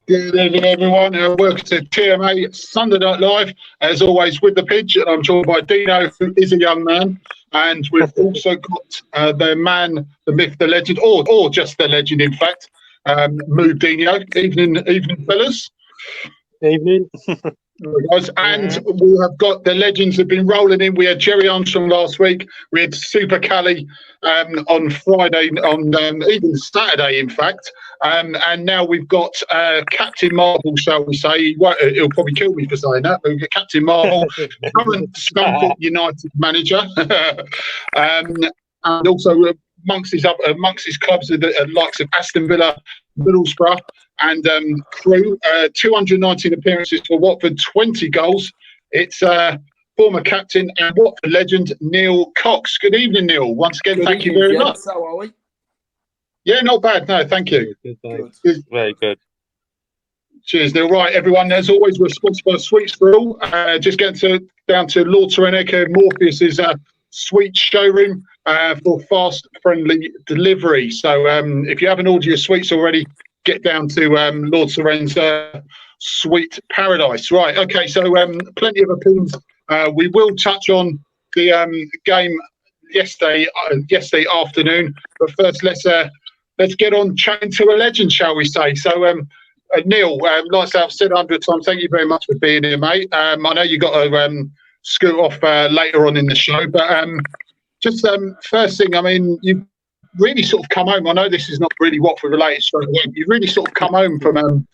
Good evening, everyone. Welcome to TMA Sunday Night Live. As always, with the Pidge, and I'm joined by Deano, who is a young man. And we've also got the man, the myth, the legend, or just the legend, in fact, Moobs Deano. Evening, fellas. Evening. Guys. And we have got the legends have been rolling in. We had Jerry Armstrong last week. We had Super Cali on Friday, on even Saturday, in fact. And now we've got Captain Marvel, shall we say? He'll probably kill me for saying that. But we've got Captain Marvel, current Scunthorpe United manager, and also amongst his clubs, the likes of Aston Villa, Middlesbrough, and Crew. 219 appearances for Watford, 20 goals. It's former captain and Watford legend Neil Cox. Good evening, Neil. Once again, thank you very much. How are we? Yeah, not bad. No, thank you. Good. Very good. Cheers, Neil. Right, everyone. As always, we're sponsored by Sweets for All. Just getting down to Lord Sereneca Morpheus's sweet showroom for fast, friendly delivery. So if you haven't ordered your sweets already, get down to Lord Seren's sweet paradise. Right. Okay. So plenty of opinions. We will touch on the game yesterday afternoon. But first, let's get on chatting to a legend, shall we say? So. Neil, like I've said 100 times, thank you very much for being here, mate. I know you got to scoot off later on in the show, but just first thing, I mean, you've really sort of come home. I know this is not really Watford related straight away. You've really sort of come home from,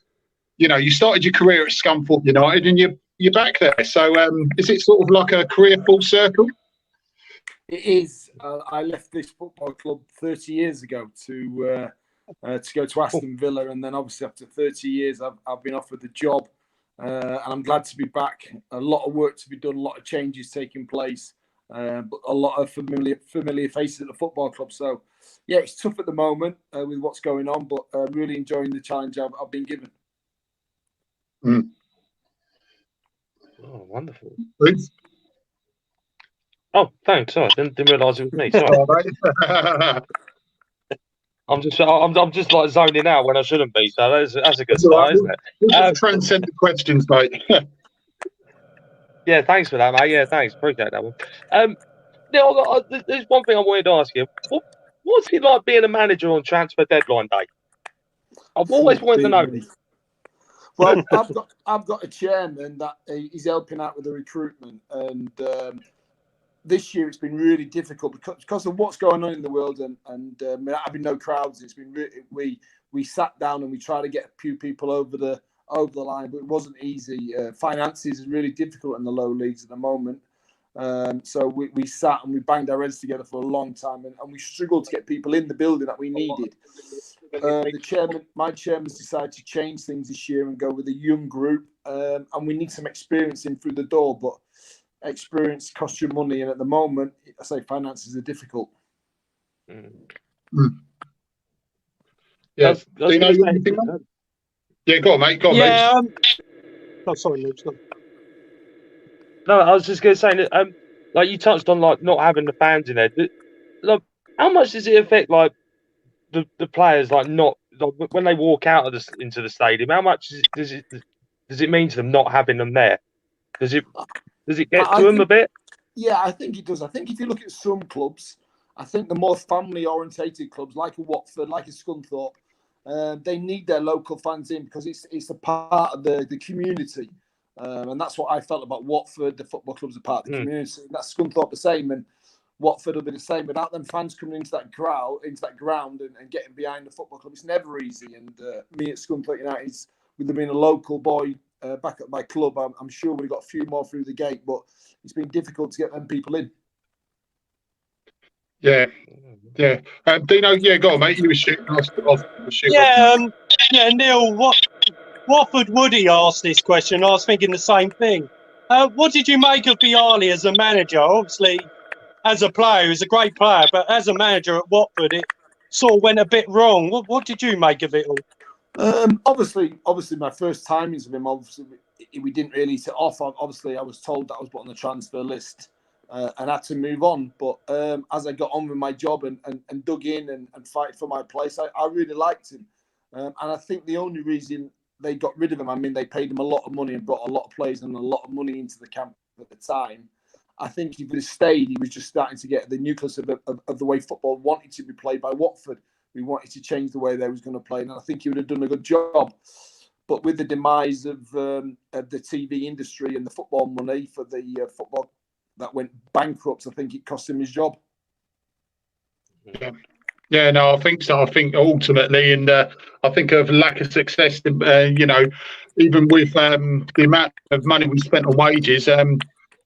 you started your career at Scunthorpe United, and you're back there. So is it sort of like a career full circle? It is. I left this football club 30 years ago to go to Aston Villa, and then obviously after 30 years I've been offered the job, and I'm glad to be back. A lot of work to be done, a lot of changes taking place, but a lot of familiar faces at the football club. So yeah, it's tough at the moment with what's going on, but really enjoying the challenge I've been given. Oh, wonderful. Please. Oh, thanks. Sorry, didn't realise it was me. Sorry. I'm just like zoning out when I shouldn't be. So that's a good start, isn't it? We'll transcend the questions, mate. Yeah, thanks for that, mate. Yeah, thanks. Appreciate that one. Neil, there's one thing I wanted to ask you. What's it like being a manager on transfer deadline day? I've always wanted to know this. Well, I've got a chairman that is helping out with the recruitment, and this year it's been really difficult because of what's going on in the world and having no crowds. It's been we sat down and we tried to get a few people over the line, but it wasn't easy. Finances is really difficult in the low leagues at the moment. So we sat and we banged our heads together for a long time, and we struggled to get people in the building that we needed. My chairman's decided to change things this year and go with a young group, and we need some experience in through the door, but experience costs you money, and at the moment, I say finances are difficult. Yeah, yeah, go on, mate. Go on, mate. Oh, sorry, Luke. No, I was just going to say that, like you touched on, like not having the fans in there. Like, how much does it affect, like the players, like not like, when they walk out of into the stadium? How much does it mean to them not having them there? Does it get to them a bit? Yeah, I think it does. I think if you look at some clubs, I think the more family-orientated clubs, like a Watford, like a Scunthorpe, they need their local fans in because it's a part of the community. And that's what I felt about Watford. The football club's a part of the community. And that's Scunthorpe the same, and Watford will be the same. Without them fans coming into that ground and getting behind the football club, it's never easy. And me at Scunthorpe United, with them being a local boy back at my club, I'm sure we've got a few more through the gate, but it's been difficult to get them people in. Yeah. Deano, yeah, go on, mate. You were shooting. Yeah, Neil, Watford Woody asked this question. I was thinking the same thing. What did you make of Bialy as a manager? Obviously, as a player, he was a great player, but as a manager at Watford, it sort of went a bit wrong. What did you make of it all? Obviously, my first timings with him, obviously, we didn't really hit it off. Obviously, I was told that I was put on the transfer list and had to move on. But as I got on with my job and dug in and fight for my place, I really liked him. And I think the only reason they got rid of him. I mean, they paid him a lot of money and brought a lot of players and a lot of money into the camp at the time. I think if he would have stayed, he was just starting to get the nucleus of the way football wanted to be played by Watford. We wanted to change the way they was going to play, and I think he would have done a good job. But with the demise of the TV industry and the football money for the football that went bankrupt, I think it cost him his job. Yeah, no, I think so. I think ultimately, and I think of lack of success, even with the amount of money we spent on wages,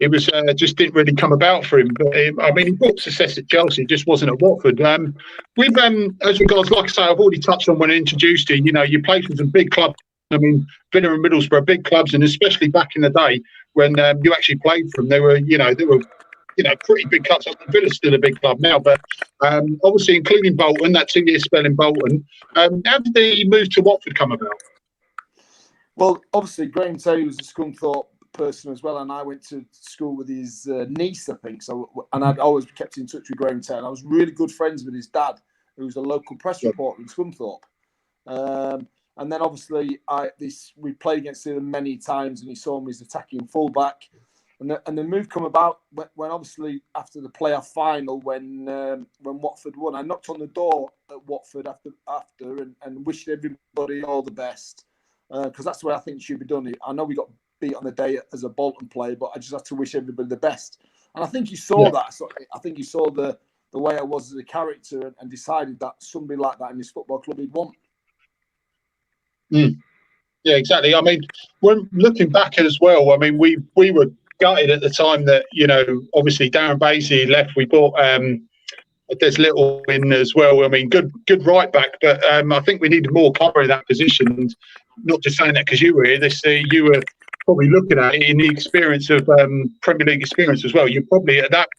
it was just didn't really come about for him. But I mean, he brought success at Chelsea, it just wasn't at Watford. With as regards, like I say, I've already touched on when I introduced you. You played for some big clubs. I mean, Villa and Middlesbrough, big clubs, and especially back in the day when you actually played for them, they were pretty big clubs. I mean, Villa's still a big club now, but obviously including Bolton, that 2-year spell in Bolton. How did the move to Watford come about? Well, obviously, Graham Taylor was a Scunthorpe person as well, and I went to school with his niece, I think. So, and I'd always kept in touch with Graham Taylor. I was really good friends with his dad, who was a local press reporter in Scunthorpe. And then obviously, we played against him many times, and he saw me as attacking fullback. And the move come about when obviously after the playoff final, when Watford won, I knocked on the door at Watford after and wished everybody all the best, because that's the way I think it should be done. I know we got beat on the day as a Bolton player, but I just had to wish everybody the best. And I think he saw that. So I think he saw the way I was as a character and decided that somebody like that in his football club he'd want. Yeah, exactly. I mean, when looking back as well, I mean, we were gutted at the time that obviously Darren Basie left. We bought Des Little in as well. I mean, good right back, but I think we needed more cover in that position. And not just saying that because you were here. You were probably looking at it in the experience of Premier League experience as well. You're probably at that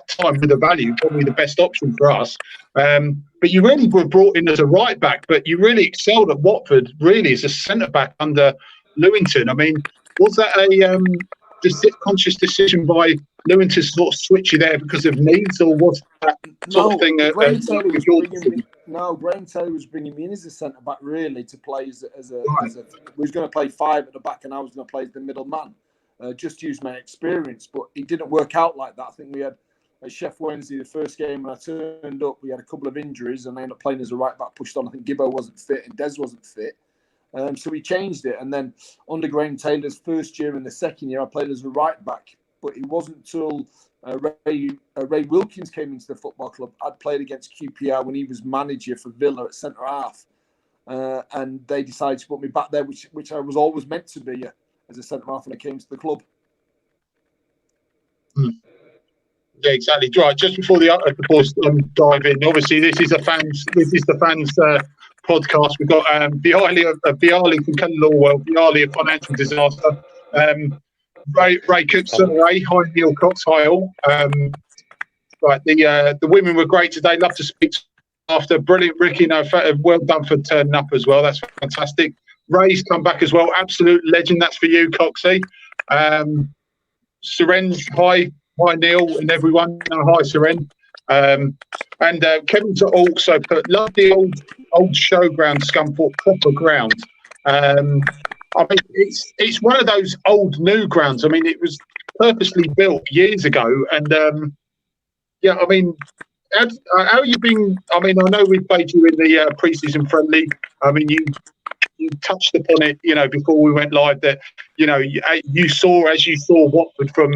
time with the value, probably the best option for us. But you really were brought in as a right back, but you really excelled at Watford, really as a centre back under Lewington. I mean, was that a conscious decision by Lewin to sort of switch you there because of needs, or was that sort of thing? Graham Taylor was bringing me in as a centre back, really, to play as a. We was going to play 5 at the back, and I was going to play as the middle man. Just use my experience, but it didn't work out like that. I think we had at Sheff Wednesday, the first game, when I turned up, we had a couple of injuries, and I ended up playing as a right back, pushed on. I think Gibbo wasn't fit and Des wasn't fit. So we changed it, and then under Graham Taylor's first year and the second year, I played as a right back. But it wasn't until Ray Wilkins came into the football club. I'd played against QPR when he was manager for Villa at centre half, and they decided to put me back there, which I was always meant to be as a centre half when I came to the club. Yeah, exactly. Right, just before the boys dive in, obviously this is the fans podcast. We've got Bialy from Kenton Lawwell, Bialy, a financial disaster. Ray Cookson, hi Neil Cox, hi all. Right, the women were great today. Love to speak after. Brilliant, Ricky. Well done for turning up as well. That's fantastic. Ray's come back as well. Absolute legend. That's for you, Coxie. Seren's hi Neil and everyone. Hi Seren. And Kevin's also put love the old showground Scunthorpe proper ground. I mean, it's one of those old new grounds. I mean, it was purposely built years ago, and I mean, how you been? I mean, I know we played you in the pre-season friendly. I mean, you touched upon it, before we went live, that you saw Watford from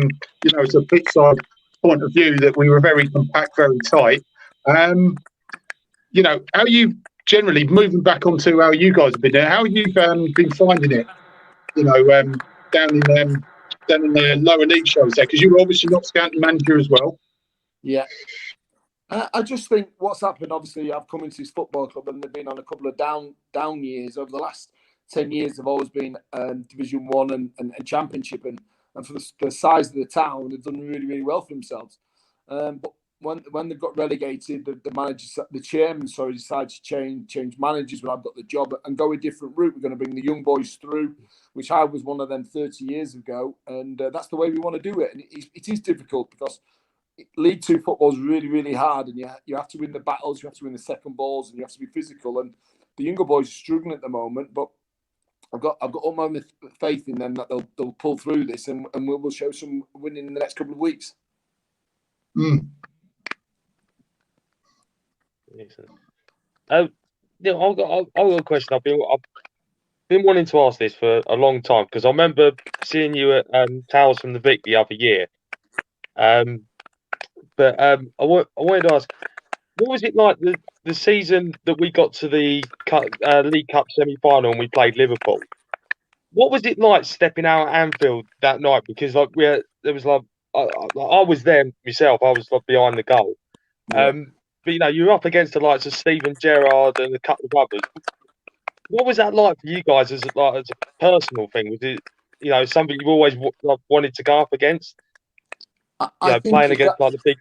as a pitch side point of view, that we were very compact, very tight. How are you generally moving back onto how you guys have been there? How have you been finding it? Down in the lower league shows there, because you were obviously not scouting manager as well. Yeah. I just think what's happened, obviously, I've come into this football club and they've been on a couple of down years. Over the last 10 years, they've always been Division 1 and Championship. And for the size of the town, they've done really, really well for themselves. But when they've got relegated, the chairman decided to change managers when I've got the job and go a different route. We're going to bring the young boys through, which I was one of them 30 years ago. And that's the way we want to do it. And it is difficult because League 2 football is really, really hard, and you have to win the battles, you have to win the second balls, and you have to be physical. And the younger boys are struggling at the moment, but I've got all my faith in them that they'll pull through this, and we'll show some winning in the next couple of weeks. Mm. I've got a question. I've been wanting to ask this for a long time because I remember seeing you at Tales from the Vic the other year. But I wanted to ask, what was it like the season that we got to the League Cup semi-final and we played Liverpool? What was it like stepping out at Anfield that night? Because like there was like I was there myself. I was like behind the goal. Yeah. But you're up against the likes of Steven Gerrard and a couple of others. What was that like for you guys as a personal thing? Was it something you've always wanted to go up against? I think playing against like the big.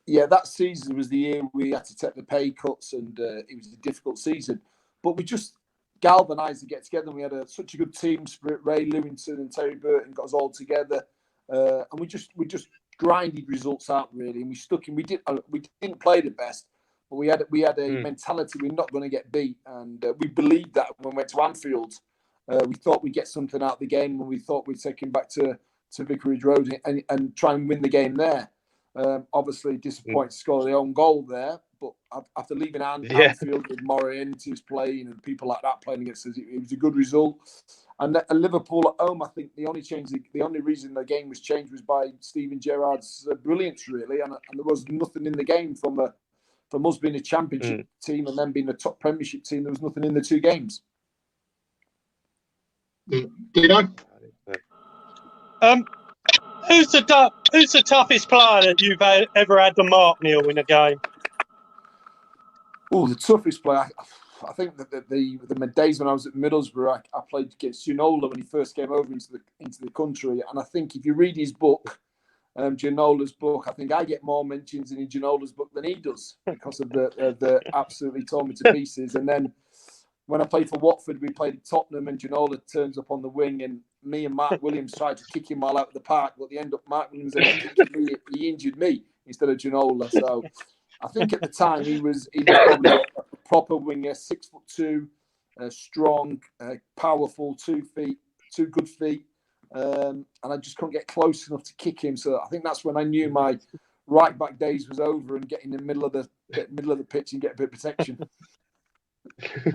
Yeah, that season was the year we had to take the pay cuts, and it was a difficult season. But we just galvanised to get together. And we had such a good team spirit. Ray Lewington and Terry Burton got us all together, and we just grinded results out really. And we stuck in. We didn't play the best, but we had a mentality. We're not going to get beat, and we believed that when we went to Anfield. We thought we'd get something out of the game, and we thought we'd take him back to Vicarage Road and try and win the game there. Obviously, disappointed to score their own goal there, but after leaving Anfield with Morientes playing and people like that playing against us, it was a good result. And Liverpool at home, I think the only reason the game was changed was by Steven Gerrard's brilliance, really. And there was nothing in the game from us being a championship team and them being a top Premiership team. There was nothing in the two games. Deano? Who's the toughest player that you've ever had to mark, Neil, in a game? Oh, the toughest player. I think that the days when I was at Middlesbrough, I played against Ginola when he first came over into the country, and I think if you read his book, Ginola's book, I think I get more mentions in Ginola's book than he does because of the absolutely tore me to pieces. And then when I played for Watford, we played Tottenham, and Ginola turns up on the wing, and me and Mark Williams tried to kick him all out of the park, but the end up Mark Williams ended up kicking me. He injured me instead of Ginola. So I think at the time he was probably a proper winger, 6'2", strong, powerful, 2 good feet, and I just couldn't get close enough to kick him. So I think that's when I knew my right back days was over and get in the middle of the pitch and get a bit of protection.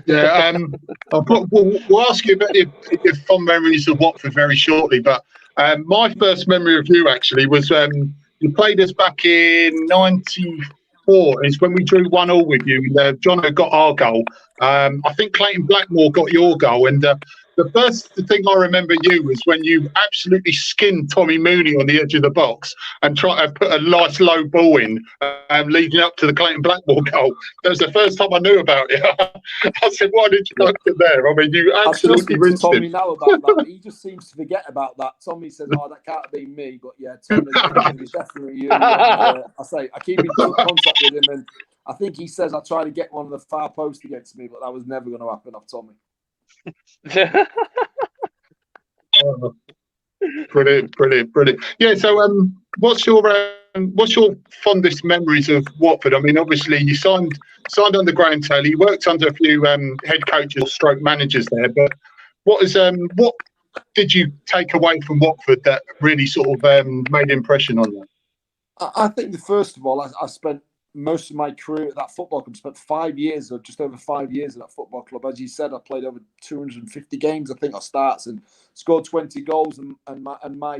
Yeah, we'll ask you about your fond memories of Watford very shortly. But my first memory of you actually was you played us back in '94. It's when we drew 1-1 with you. Jono got our goal. I think Clayton Blackmore got your goal. And the first thing I remember you was when you absolutely skinned Tommy Mooney on the edge of the box and tried to put a nice low ball in, leading up to the Clayton Blackmore goal. That was the first time I knew about it. I said, why did you not get there? I mean, you absolutely rinsed Tommy him. now about that. He just seems to forget about that. Tommy says, "Oh, that can't have been me," but yeah, Tommy, it was definitely you. And, I keep in contact with him, and I think he says I tried to get one of the far post against me, but that was never going to happen off Tommy. Brilliant. Yeah. So, what's your fondest memories of Watford? I mean, obviously you signed under Graham Taylor. You worked under a few head coaches, stroke managers there. But what did you take away from Watford that really sort of made an impression on you? I think first of all, I spent most of my career at that football club. Spent 5 years, or just over 5 years, at that football club. As you said, I played over 250 games. I think I starts and scored 20 goals. And my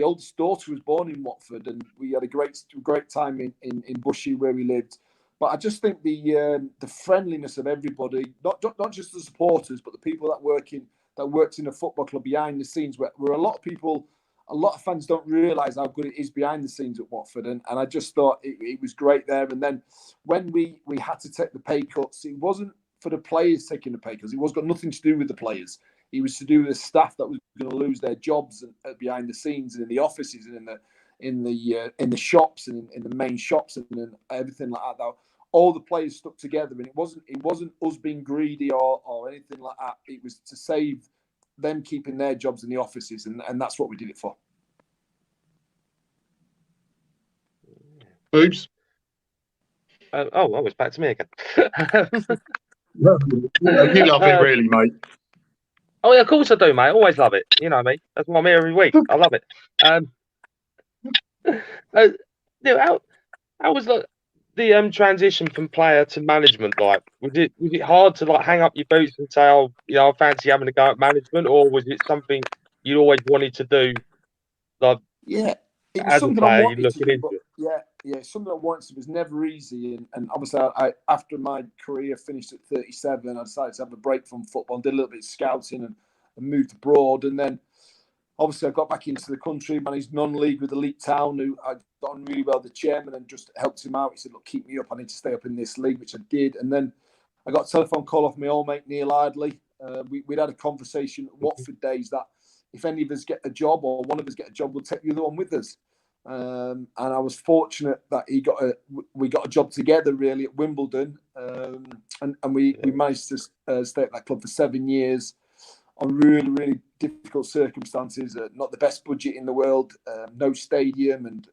oldest daughter was born in Watford, and we had a great time in Bushy where we lived. But I just think the friendliness of everybody, not just the supporters, but the people that worked in a football club behind the scenes, where a lot of people. A lot of fans don't realise how good it is behind the scenes at Watford, and I just thought it was great there. And then when we had to take the pay cuts, it wasn't for the players taking the pay cuts. It was got nothing to do with the players. It was to do with the staff that was going to lose their jobs behind the scenes and in the offices and in the shops and in the main shops and everything like that. All the players stuck together, and it wasn't us being greedy or anything like that. It was to save them keeping their jobs in the offices, and that's what we did it for. Moobs? Oh, it's back to me again. You love it, really, mate. Oh yeah, of course I do, mate. Always love it. You know me. That's why I'm here every week. I love it. How was the transition from player to management like? Was it hard to like hang up your boots and say, oh, I fancy having a go at management, or was it something you always wanted to do? Like, yeah, it was as a something I player, you're wanted to looking do, into but it. yeah, something I wanted to do was never easy. And obviously, I after my career finished at 37, I decided to have a break from football and did a little bit of scouting and moved abroad. And then obviously, I got back into the country, managed non-league with Elite Town, who I got on really well with the chairman and just helped him out. He said, look, keep me up. I need to stay up in this league, which I did. And then I got a telephone call off my old mate, Neil Ardley. We'd had a conversation at Watford days that if any of us get a job or one of us get a job, we'll take the other one with us. And I was fortunate that we got a job together really at Wimbledon. And we managed to stay at that club for 7 years. On really, really difficult circumstances, not the best budget in the world, no stadium, and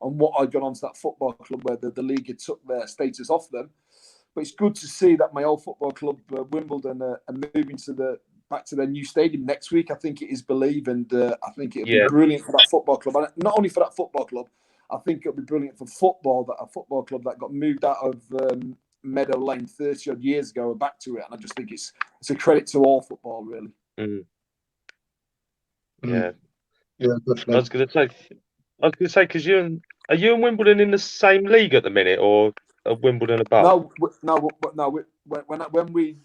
on what I'd gone on to that football club where the league had took their status off them. But it's good to see that my old football club, Wimbledon, are moving back to their new stadium next week. I think it is Believe, and I think it'll be brilliant for that football club. And not only for that football club, I think it'll be brilliant for football, that a football club that got moved out of Meadow Lane 30 odd years ago are back to it. And I just think it's a credit to all football, really. Yeah, definitely. I was going to say, because are you and Wimbledon in the same league at the minute, or are Wimbledon above? No. When we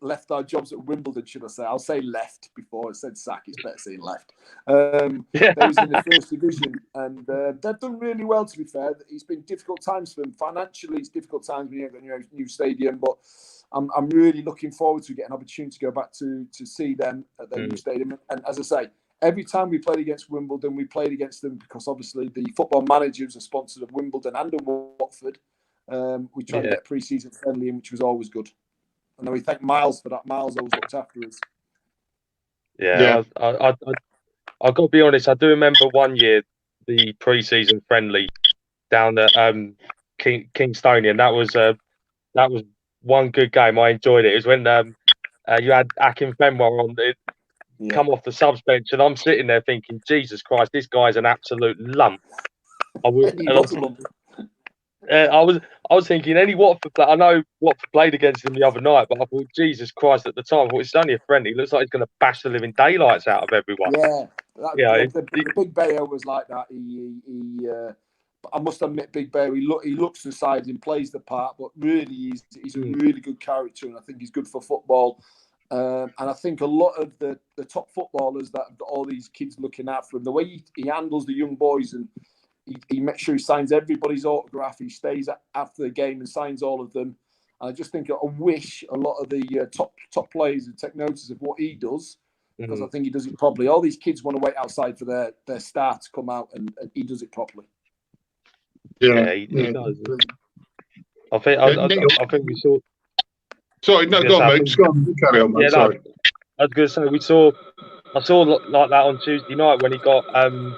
left our jobs at Wimbledon, should I say? I'll say left before I said sack. It's better saying left. They was in the first division, and they've done really well. To be fair, it's been difficult times for them financially. It's difficult times when you have a new stadium, but I'm really looking forward to getting an opportunity to go back to see them at their new stadium. And as I say, every time we played against Wimbledon, we played against them because obviously the football managers are sponsored of Wimbledon and of Watford. We tried to get a pre-season friendly in, which was always good. And then we thank Miles for that. Miles always looked after us. Yeah. I've got to be honest. I do remember one year the pre-season friendly down at Kingstonian. That was one good game. I enjoyed it. It was when you had Akin Fenwar on come off the subs bench, and I'm sitting there thinking, Jesus Christ, this guy's an absolute lump. I was thinking any Watford player. I know Watford played against him the other night, but I thought, Jesus Christ, at the time, I thought it's only a friendly. It looks like he's going to bash the living daylights out of everyone. The Big Bayo was like that. I must admit, Big Bayo, he looks the size and plays the part, but really he's a really good character, and I think he's good for football. And I think a lot of the top footballers that have got all these kids looking out for him, the way he handles the young boys, and he makes sure he signs everybody's autograph. He stays after the game and signs all of them. And I just think I wish a lot of the top players would take notice of what he does, because I think he does it properly. All these kids want to wait outside for their star to come out, and he does it properly. Yeah, he does. I think we saw. Sorry, no, go on, mate. Go on, carry on, mate. Sorry. I was going to say I saw like that on Tuesday night when he got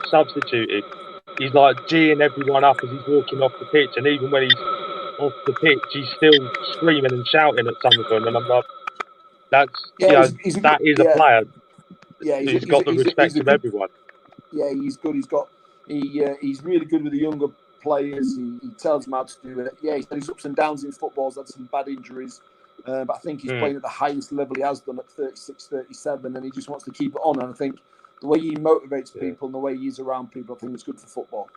substituted. He's like geeing everyone up as he's walking off the pitch, and even when he's off the pitch, he's still screaming and shouting at some of them. And I'm like, that is a player. Yeah, he's got the respect of everyone. Yeah, he's good. He's really good with the younger players. He tells them how to do it. Yeah, he's had his ups and downs in football. He's had some bad injuries. But I think he's playing at the highest level he has done at 36, 37, and he just wants to keep it on. And I think the way he motivates people and the way he is around people, I think it's good for football.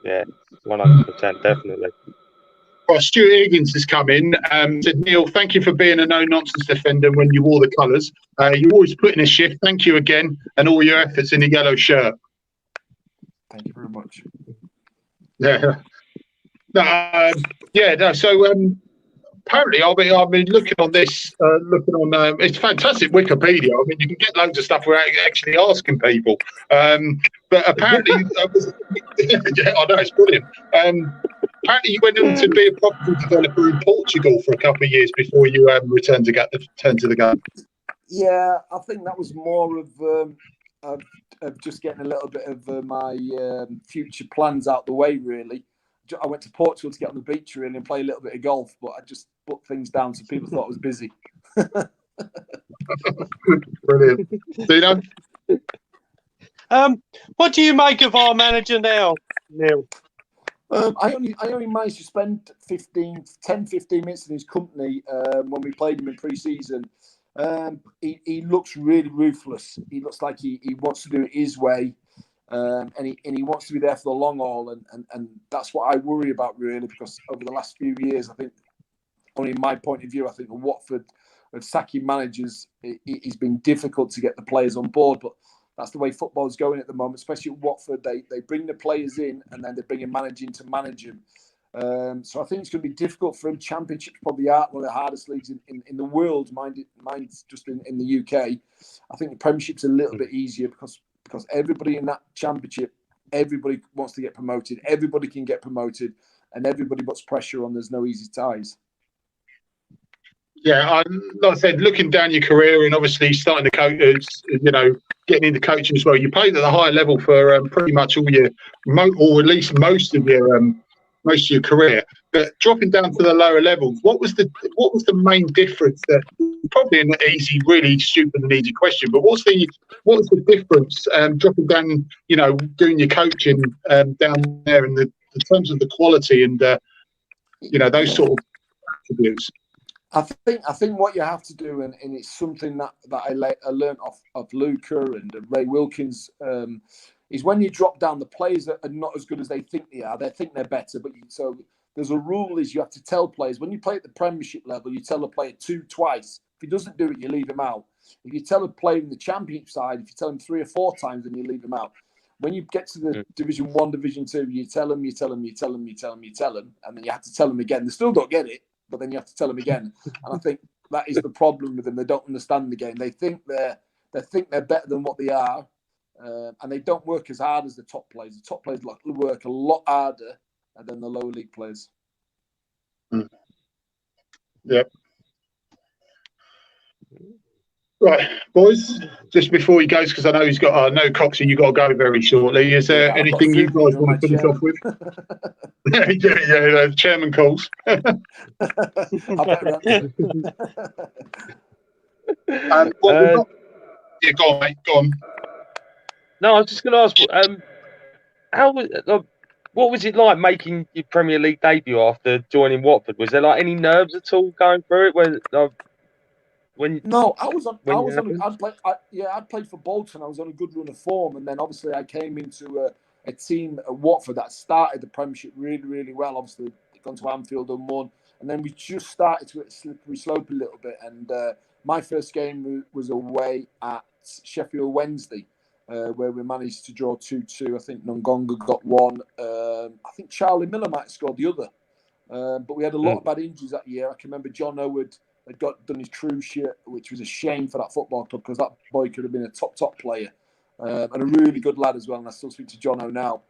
Yeah, 100%, definitely. Well, Stuart Higgins has come in. Said, Neil, thank you for being a no-nonsense defender when you wore the colours. You always put in a shift. Thank you again, and all your efforts in the yellow shirt. Thank you very much. So apparently, I've been looking on this. It's fantastic Wikipedia. I mean, you can get loads of stuff without actually asking people. But apparently, I know it's brilliant. Apparently, you went on to be a property developer in Portugal for a couple of years before you returned to the game. Yeah, I think that was more of just getting a little bit of my future plans out the way, really. I went to Portugal to get on the beach, really, and play a little bit of golf, but put things down, so people thought I was busy. Brilliant. Deano? What do you make of our manager now, Neil? I only managed to spend 10, 15 minutes in his company when we played him in pre-season. He looks really ruthless. He looks like he wants to do it his way, and he wants to be there for the long haul. And that's what I worry about, really, because over the last few years, I think, only in my point of view, I think the Watford of sacking managers, it's been difficult to get the players on board. But that's the way football's going at the moment, especially at Watford. They bring the players in and then they bring a manager in to manage them. So I think it's going to be difficult for him. Championship's probably one of the hardest leagues in the world. Mine's just in the UK. I think the Premiership's a little bit easier because everybody in that Championship, everybody wants to get promoted. Everybody can get promoted, and everybody puts pressure on. There's no easy ties. Yeah, like I said, looking down your career and obviously starting to coach, getting into coaching as well. You played at a higher level for pretty much all your, or at least most of your career. But dropping down to the lower levels, what was the main difference? That probably an easy, really stupid and easy question, but what was the difference dropping down? Doing your coaching down there in terms of the quality and those sort of attributes. I think what you have to do, and it's something that I learned of Luca and Ray Wilkins, is when you drop down, the players are not as good as they think they are. They think they're better, so there's a rule is you have to tell players when you play at the Premiership level, you tell a player twice. If he doesn't do it, you leave him out. If you tell a player in the Championship side, if you tell him 3 or 4 times, then you leave him out. When you get to the Division 1, Division 2, you tell them, and then you have to tell them again. They still don't get it, but then you have to tell them again. And I think that is the problem with them. They don't understand the game. They think they're better than what they are, and they don't work as hard as the top players. The top players work a lot harder than the lower league players. Yep. Right, boys. Just before he goes, because I know he's got. No, Coxie, you got to go very shortly. Is there anything you guys want to finish off with? Yeah, the chairman calls. Yeah, go on, mate. Go on. No, I was just going to ask, what was it like making your Premier League debut after joining Watford? Was there any nerves at all going through it? I'd played for Bolton. I was on a good run of form, and then obviously I came into a team at Watford that started the Premiership really, really well. Obviously, they'd gone to Anfield and won, and then we just started to hit a slippery slope a little bit. And my first game was away at Sheffield Wednesday, where we managed to draw 2-2. I think Ngonga got one. I think Charlie Miller might have scored the other. But we had a lot of bad injuries that year. I can remember John Howard had done his true shit, which was a shame for that football club because that boy could have been a top player and a really good lad as well. And I still speak to John O now.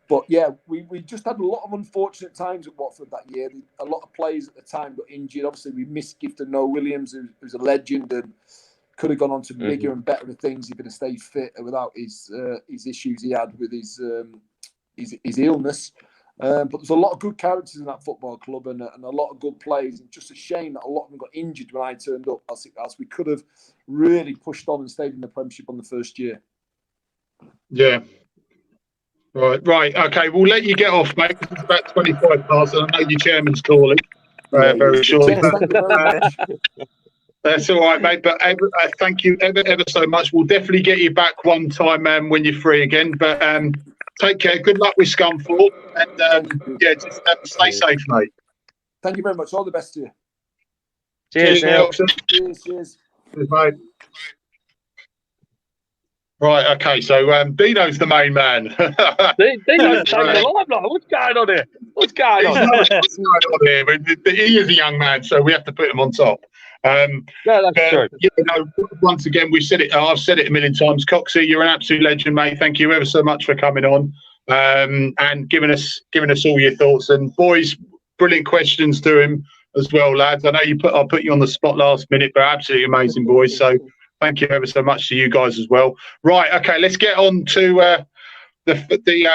But yeah, we just had a lot of unfortunate times at Watford that year. A lot of players at the time got injured. Obviously, we missed Gifton Noel Williams, who's a legend and could have gone on to bigger and better things if he'd have stayed fit without his issues he had with his illness. But there's a lot of good characters in that football club and a lot of good players. It's just a shame that a lot of them got injured when I turned up, as we could have really pushed on and stayed in the Premiership on the first year. Yeah. Right. Okay, we'll let you get off, mate. It's about 25 past, and I know your chairman's calling very shortly. Thank you very much. That's all right, mate. But thank you ever so much. We'll definitely get you back one time when you're free again. But take care. Good luck with Scunthorpe. And just stay safe, mate. Thank you very much. All the best to you. Cheers, Neil. Cheers, mate. Right, okay, so Deano's the main man. Deano's taking the limelight. What's going on here? What's going on? What's going on here? But he is a young man, so we have to put him on top. That's true. Once again, we've said it. I've said it a million times. Coxie, you're an absolute legend, mate. Thank you ever so much for coming on and giving us all your thoughts. And boys, brilliant questions to him as well, lads. I know I put you on the spot last minute, but absolutely amazing, boys. So thank you ever so much to you guys as well. Right, okay, let's get on to the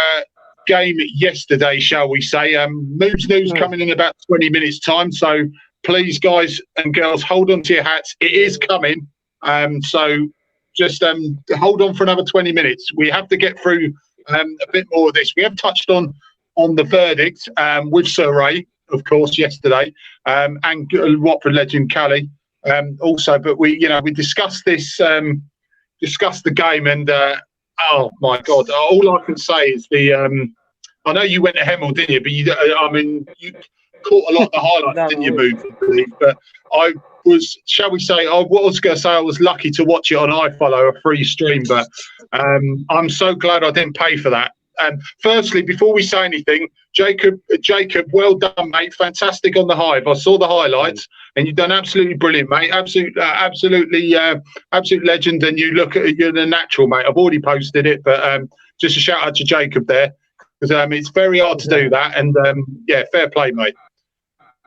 game yesterday, shall we say. Moobs news coming in about 20 minutes time. So please, guys and girls, hold on to your hats. It is coming. So just hold on for another 20 minutes. We have to get through a bit more of this. We have touched on the verdict with Sir Ray, of course, yesterday, and Watford legend Callie also. But we discussed this, discussed the game, and oh my God, all I can say is I know you went to Hemel, didn't you? But you caught a lot of the highlights, didn't you, Move? I believe. But I was, shall we say, I was going to say I was lucky to watch it on iFollow, a free stream. But I'm so glad I didn't pay for that. Firstly, before we say anything, Jacob, well done, mate. Fantastic on the Hive. I saw the highlights, and you've done absolutely brilliant, mate. Absolute legend. And you're the natural, mate. I've already posted it, but just a shout out to Jacob there, because it's very hard to do that. And yeah, fair play, mate.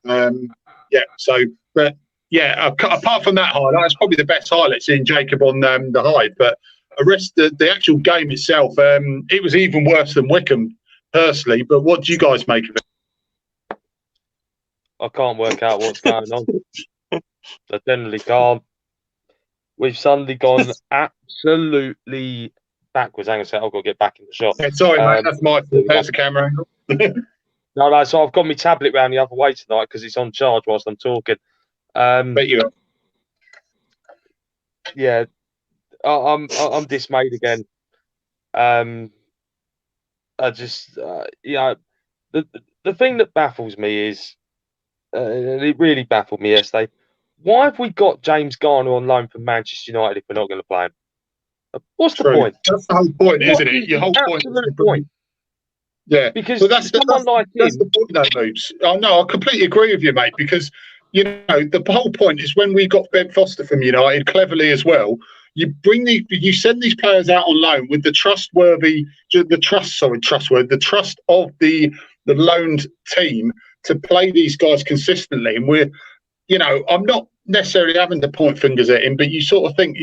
But yeah, apart from that highlight, that's probably the best highlight seeing Jacob on the Hive. But the actual game itself, it was even worse than Wickham, personally. But what do you guys make of it? I can't work out what's going on. I generally can't. We've suddenly gone absolutely backwards. Hang on a second, I've got to get back in the shot. Yeah, sorry, mate, that's my fault. There's the camera angle. No, so I've got my tablet round the other way tonight because it's on charge whilst I'm talking. Bet you are. Yeah, I'm dismayed again. I just, the thing that baffles me is, and it really baffled me yesterday. Why have we got James Garner on loan from Manchester United if we're not going to play him? What's the point? That's the whole point, isn't it? Your whole point is the point. Yeah, because that's the point that moves. Oh no, I completely agree with you, mate. Because the whole point is when we got Ben Foster from United, cleverly as well. You send these players out on loan with the trust of the loaned team to play these guys consistently. And I'm not necessarily having to point fingers at him, but you sort of think,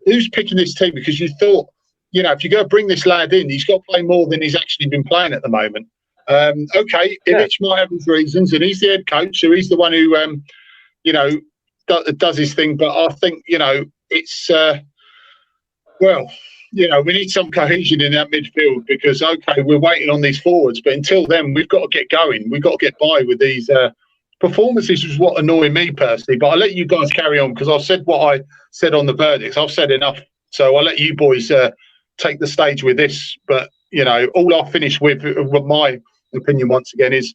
who's picking this team? Because you thought, if you're going to bring this lad in, he's got to play more than he's actually been playing at the moment. Okay, Ivic might have his reasons, and he's the head coach, so he's the one who, does his thing. But I think, it's, we need some cohesion in that midfield because, okay, we're waiting on these forwards, but until then, we've got to get going. We've got to get by with these performances, was what annoyed me personally. But I'll let you guys carry on because I've said what I said on the verdicts. I've said enough, so I'll let you boys take the stage with this. But all I'll finish with my opinion once again is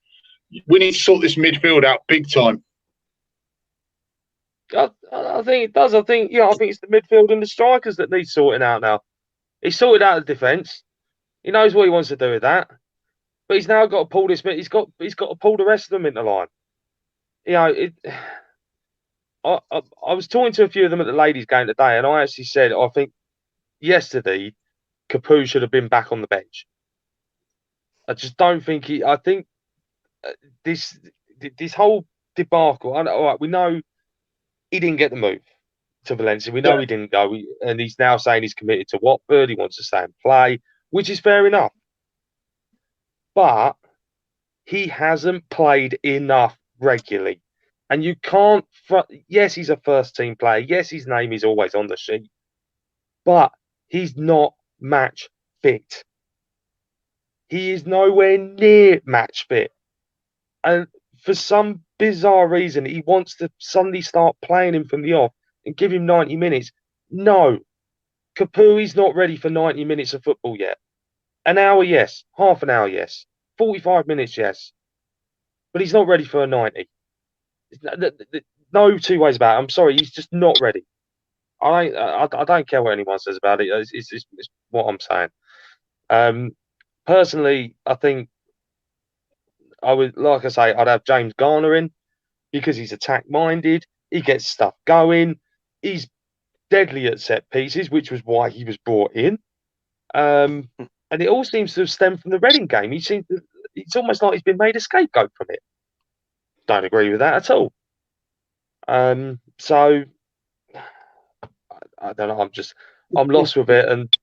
we need to sort this midfield out big time. I think it does. I think it's the midfield and the strikers that need sorting out now. He's sorted out the defence. He knows what he wants to do with that, but he's now got to pull this. He's got to pull the rest of them into line. I was talking to a few of them at the ladies' game today, and I actually said I think yesterday Capoue should have been back on the bench. I just don't think he. I think this whole debacle. All right, we know he didn't get the move to Valencia. We know he didn't go, and he's now saying he's committed to Watford. He wants to stay and play, which is fair enough. But he hasn't played enough regularly, and you can't. Yes, he's a first-team player. Yes, his name is always on the sheet, but he's not match fit. He is nowhere near match fit, and for some bizarre reason, he wants to suddenly start playing him from the off and give him 90 minutes. No, Capoue is not ready for 90 minutes of football yet. An hour, yes. Half an hour, yes. 45 minutes, yes. But he's not ready for a 90. No two ways about it. I'm sorry, he's just not ready. I don't care what anyone says about it. It's what I'm saying. Personally, I think I would, like I say, I'd have James Garner in because he's attack-minded. He gets stuff going. He's deadly at set pieces, which was why he was brought in. And it all seems to have stemmed from the Reading game. It's almost like he's been made a scapegoat from it. Don't agree with that at all. So I don't know. I'm lost with it. And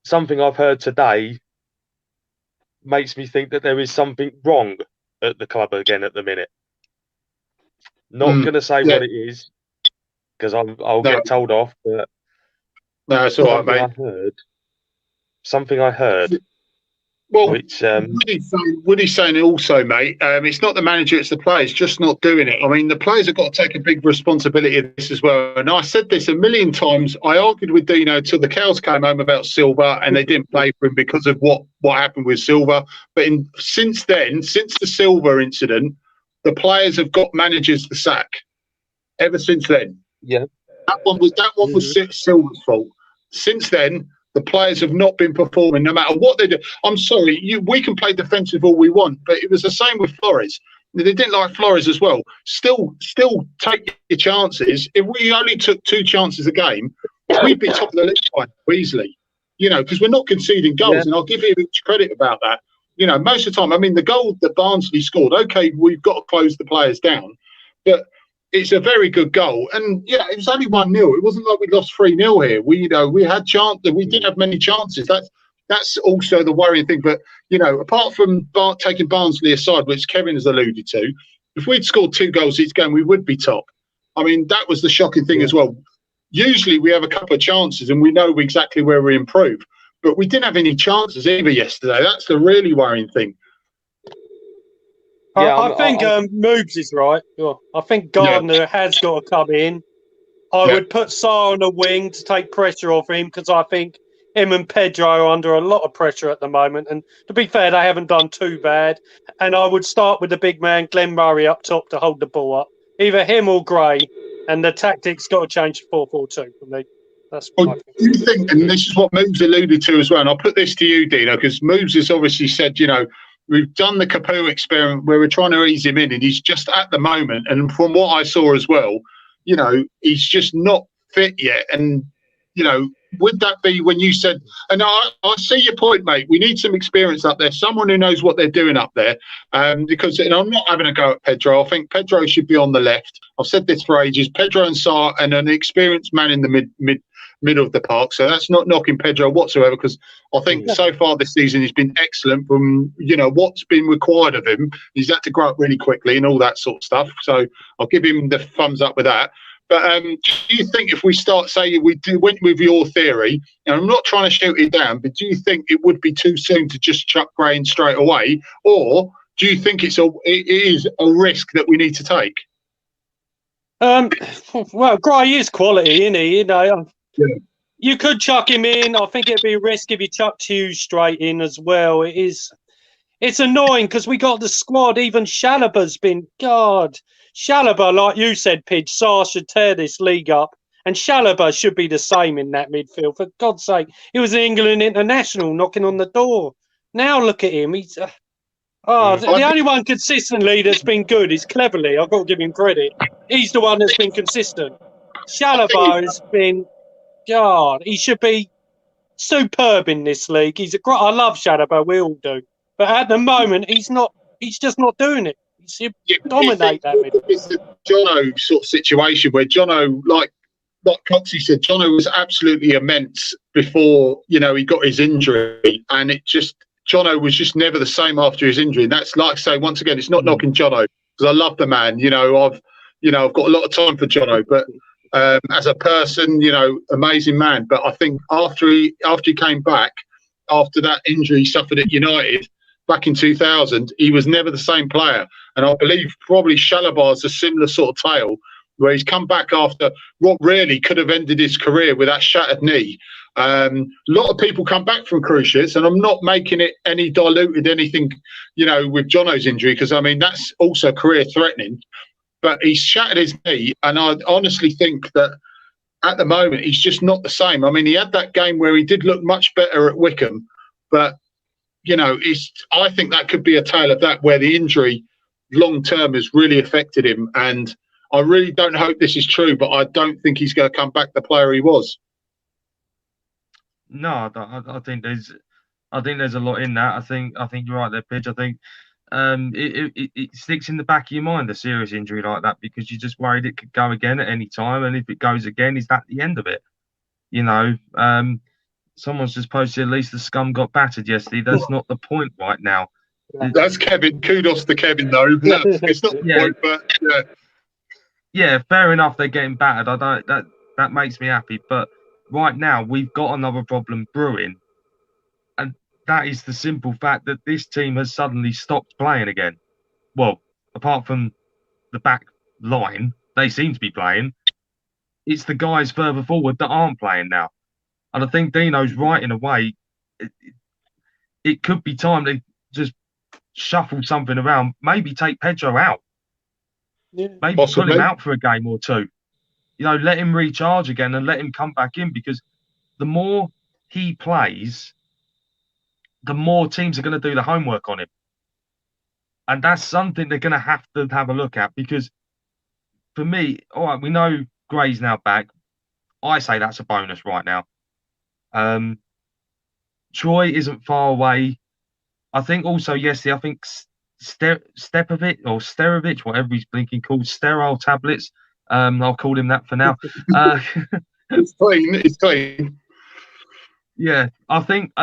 something I've heard today makes me think that there is something wrong at the club again at the minute. Not going to say what it is because I'll get told off, but no, it's all right, mate. Something I heard. Well, which Woody's saying also, mate. It's not the manager; it's the players just not doing it. I mean, the players have got to take a big responsibility of this as well. And I said this a million times. I argued with Deano till the cows came home about Silva, and they didn't play for him because of what happened with Silva. But since then, since the Silva incident, the players have got managers to sack. Ever since then, yeah, that one was Silva's fault. Since then, the players have not been performing no matter what they do. I'm sorry, we can play defensive all we want, but it was the same with Flores. They didn't like Flores as well. Still take your chances. If we only took 2 chances a game, we'd be top of the league easily. Because we're not conceding goals, and I'll give you credit about that. Most of the time, I mean, the goal that Barnsley scored, okay, we've got to close the players down, but it's a very good goal, and it was only 1-0. It wasn't like we lost 3-0 here. We had chance. We didn't have many chances. That's also the worrying thing. But apart from taking Barnsley aside, which Kevin has alluded to, if we'd scored 2 goals each game, we would be top. I mean, that was the shocking thing as well. Usually we have a couple of chances and we know exactly where we improve, but we didn't have any chances either yesterday. That's the really worrying thing. Yeah, I think Moobs is right. I think Gardner has got to come in. I would put Sarr on the wing to take pressure off him because I think him and Pedro are under a lot of pressure at the moment. And to be fair, they haven't done too bad. And I would start with the big man, Glenn Murray, up top to hold the ball up. Either him or Gray. And the tactics got to change to 4-4-2 for me. That's what do you think, and this is what Moobs alluded to as well, and I'll put this to you, Deano, because Moobs has obviously said, we've done the Capu experiment where we're trying to ease him in, and he's just at the moment, and from what I saw as well, he's just not fit yet. And, would that be when you said, and I see your point, mate, we need some experience up there, someone who knows what they're doing up there, because, and I'm not having a go at Pedro. I think Pedro should be on the left. I've said this for ages. Pedro and Sarr and an experienced man in the middle of the park. So that's not knocking Pedro whatsoever, because I think so far this season he's been excellent from, what's been required of him. He's had to grow up really quickly and all that sort of stuff. So I'll give him the thumbs up with that. But do you think if we start saying went with your theory, and I'm not trying to shoot it down, but do you think it would be too soon to just chuck Gray in straight away? Or do you think it is a risk that we need to take? Well, Gray is quality, isn't he? You could chuck him in. I think it'd be a risk if you chucked Hughes straight in as well. It's annoying because we got the squad. Even Chalobah's been, Chalobah, like you said, Pidge, Sarr should tear this league up. And Chalobah should be the same in that midfield. For God's sake, he was an England international knocking on the door. Now look at him. He's the only one consistently that's been good is Cleverly. I've got to give him credit. He's the one that's been consistent. Chalobah has been, he should be superb in this league. I love Chalobah, we all do. But at the moment, he's just not doing it. He's dominate that midfield. It's the Jono sort of situation where Jono, like Coxie said, Jono was absolutely immense before, he got his injury. And Jono was just never the same after his injury. And that's like, say, once again, it's not knocking Jono, because I love the man. I've got a lot of time for Jono, but as a person, amazing man. But I think after he came back, after that injury he suffered at United back in 2000, he was never the same player. And I believe probably Chalobah's a similar sort of tale, where he's come back after what really could have ended his career with that shattered knee. A lot of people come back from cruciates, and I'm not making it any diluted anything, with Jono's injury, because I mean that's also career threatening. But he's shattered his knee, and I honestly think that at the moment he's just not the same. I mean, he had that game where he did look much better at Wickham, but I think that could be a tale of that, where the injury long term has really affected him. And I really don't hope this is true, but I don't think he's going to come back the player he was. No, I think there's a lot in that. I think you're right there, Pidge. I think it sticks in the back of your mind, a serious injury like that, because you're just worried it could go again at any time, and if it goes again, is that the end of it? Someone's just posted, at least the scum got battered yesterday. That's not the point right now. That's Kevin. Kudos to Kevin, though. No, it's not the Yeah. point, but yeah. Yeah, fair enough. They're getting battered. I don't. That makes me happy. But right now, we've got another problem brewing, and that is the simple fact that this team has suddenly stopped playing again. Well, apart from the back line, they seem to be playing. It's the guys further forward that aren't playing now, and I think Dino's right in a way. It could be time to just shuffle something around. Maybe take Pedro out. Yeah. Maybe Possibly. pull him out for a game or two. Let him recharge again and let him come back in, because the more he plays, the more teams are going to do the homework on him. And that's something they're going to have a look at, because for me, all right, we know Gray's now back. I say that's a bonus right now. Troy isn't far away. I think also yesterday, I think Sterovic, whatever he's blinking called, sterile tablets. I'll call him that for now. It's clean. It's clean. Yeah, I think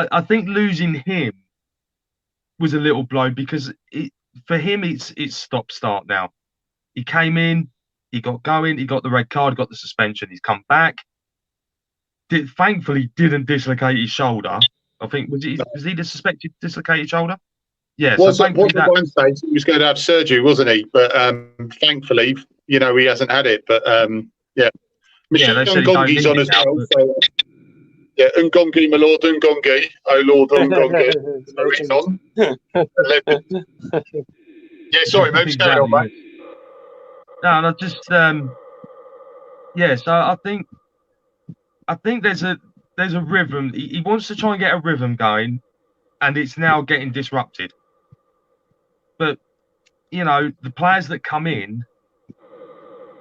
losing him was a little blow, because for him it's stop start now. He came in, he got going, he got the red card, got the suspension. He's come back. Thankfully, didn't dislocate his shoulder. I think was he the suspected dislocated shoulder? Yeah. Wasn't Wednesday. He was going to have surgery, wasn't he? But thankfully, he hasn't had it. But yeah, Michelle Ngongi's on as well. So, yeah, Ngongi, my lord, Ngongi. Oh, Lord, Ngongi. So he's on. Yeah, sorry, mate. Exactly. Carry on, mate. No, just yeah. So I think there's a rhythm. He wants to try and get a rhythm going, and it's now getting disrupted. But the players that come in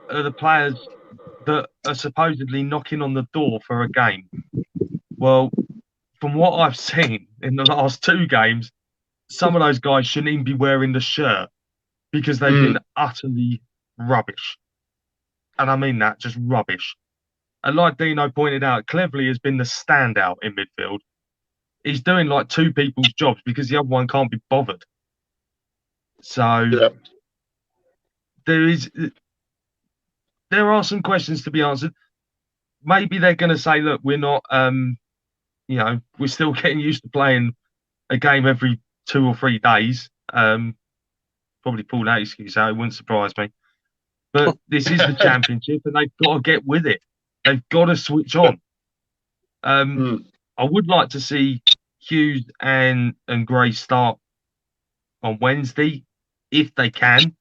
are the players that are supposedly knocking on the door for a game. Well, from what I've seen in the last 2 games, some of those guys shouldn't even be wearing the shirt, because they've been utterly rubbish. And I mean that, just rubbish. And like Deano pointed out, Cleverly has been the standout in midfield. He's doing like 2 people's jobs because the other one can't be bothered. So there are some questions to be answered. Maybe they're going to say, look, we're not, we're still getting used to playing a game every 2 or 3 days. Probably pull that excuse out. It wouldn't surprise me. But this is the championship, and they've got to get with it. They've got to switch on. I would like to see Hughes and Gray start on Wednesday, if they can.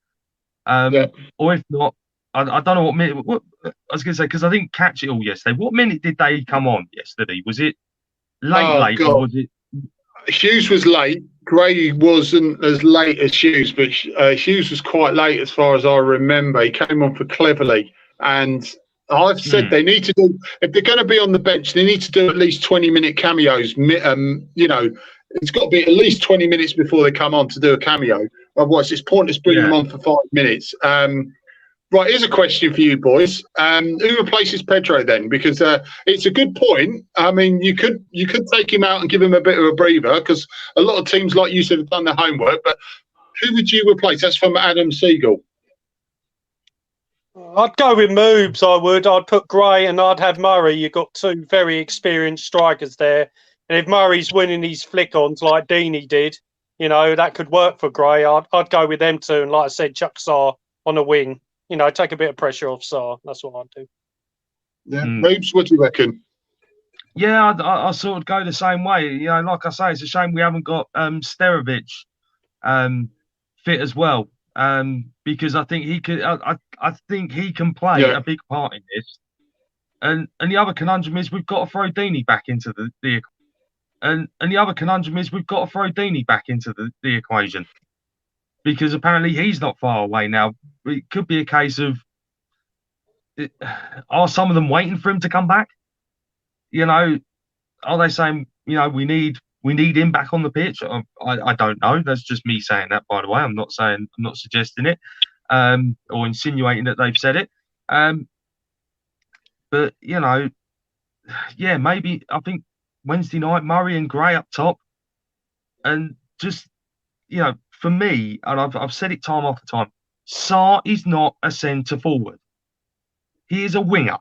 Or if not, I don't know what minute. I was going to say, because I didn't catch it all yesterday. What minute did they come on yesterday? Was it late, or was it? Hughes was late. Gray wasn't as late as Hughes, but Hughes was quite late as far as I remember. He came on for Cleverly, and I've said they need to do, if they're going to be on the bench, they need to do at least 20-minute cameos. It's got to be at least 20 minutes before they come on to do a cameo. Otherwise, it's pointless bringing them on for 5 minutes. Right, here's a question for you boys. Who replaces Pedro then? Because it's a good point. I mean, you could take him out and give him a bit of a breather, because a lot of teams, like you said, have done their homework. But who would you replace? That's from Adam Siegel. I'd go with Moobs, I would. I'd put Gray and I'd have Murray. You've got 2 very experienced strikers there. And if Murray's winning these flick-ons like Deanie did, that could work for Gray. I'd go with them 2. And like I said, chuck Sarr on the wing. Take a bit of pressure off Sarr. That's what I'd do. Yeah, Moobs, what do you reckon? Yeah, I sort of go the same way. Like I say, it's a shame we haven't got Sterovic fit as well, because I think he could. I think he can play a big part in this. And the other conundrum is we've got to throw Deanie back into the and the other conundrum is we've got to throw Deanie back into the equation, because apparently he's not far away now. It could be a case of, are some of them waiting for him to come back? Are they saying, we need him back on the pitch? I don't know. That's just me saying that, by the way. I'm not suggesting it, or insinuating that they've said it. But maybe I think Wednesday night, Murray and Gray up top. And just, for me, and I've said it time after time, Sarr is not a centre forward. He is a winger.